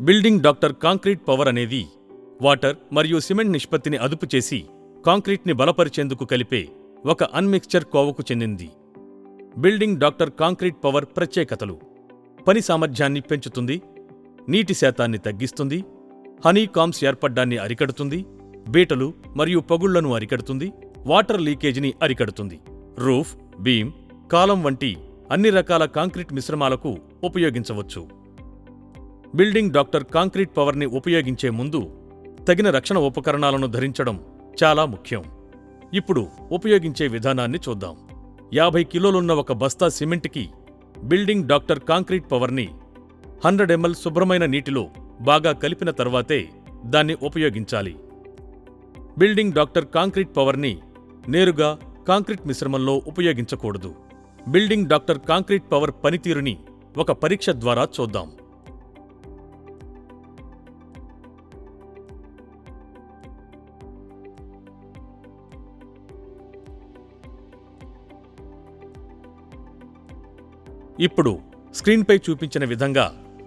Building doctor concrete power అనేది water మరియు cement నిష్పత్తిని అదుపు చేసి కాంక్రీట్ని బలపరిచేందుకు కలిపే ఒక అన్మిక్స్చర్ కోవకు చెందింది. బిల్డింగ్ డాక్టర్ కాంక్రీట్ పవర్ ప్రత్యేకతలు: పని సామర్థ్యాన్ని పెంచుతుంది, నీటి శాతాన్ని తగ్గిస్తుంది, హనీ కామ్స్ ఏర్పడ్డాన్ని అరికడుతుంది, బీటలు మరియు పగుళ్లను అరికడుతుంది, వాటర్ లీకేజీని అరికడుతుంది. రూఫ్, బీమ్, కాలం వంటి అన్ని రకాల కాంక్రీట్ మిశ్రమాలకు ఉపయోగించవచ్చు. బిల్డింగ్ డాక్టర్ కాంక్రీట్ పవర్ని ఉపయోగించే ముందు తగిన రక్షణ ఉపకరణాలను ధరించడం చాలా ముఖ్యం. ఇప్పుడు ఉపయోగించే విధానాన్ని చూద్దాం. 50 కిలోలున్న ఒక బస్తా సిమెంట్కి బిల్డింగ్ డాక్టర్ కాంక్రీట్ పవర్ని 100 ml శుభ్రమైన నీటిలో బాగా కలిపిన తర్వాతే దాన్ని ఉపయోగించాలి. బిల్డింగ్ డాక్టర్ కాంక్రీట్ పవర్ని నేరుగా కాంక్రీట్ మిశ్రమంలో ఉపయోగించకూడదు. బిల్డింగ్ డాక్టర్ కాంక్రీట్ పవర్ పనితీరుని ఒక పరీక్ష ద్వారా చూద్దాం. ఇప్పుడు స్క్రీన్పై చూపించిన విధంగా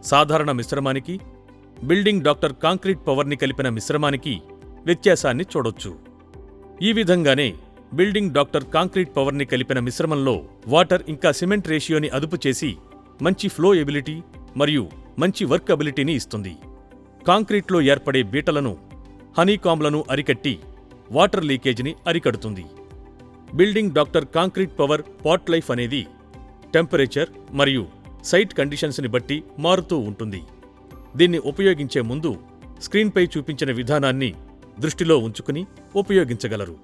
సాధారణ మిశ్రమానికి, బిల్డింగ్ డాక్టర్ కాంక్రీట్ పవర్ని కలిపిన మిశ్రమానికి వ్యత్యాసాన్ని చూడొచ్చు. ఈ విధంగానే బిల్డింగ్ డాక్టర్ కాంక్రీట్ పవర్ని కలిపిన మిశ్రమంలో వాటర్ ఇంకా సిమెంట్ రేషియోని అదుపు చేసి మంచి ఫ్లో ఎబిలిటీ మరియు మంచి వర్క్ అబిలిటీని ఇస్తుంది. కాంక్రీట్లో ఏర్పడే బీటలను, హనీకామ్లను అరికట్టి వాటర్ లీకేజీని అరికడుతుంది. Building doctor concrete power pot life అనేది టెంపరేచర్ మరియు సైట్ కండిషన్స్ని బట్టి మారుతూ ఉంటుంది. దీన్ని ఉపయోగించే ముందు స్క్రీన్పై చూపించిన విధానాన్ని దృష్టిలో ఉంచుకుని ఉపయోగించగలరు.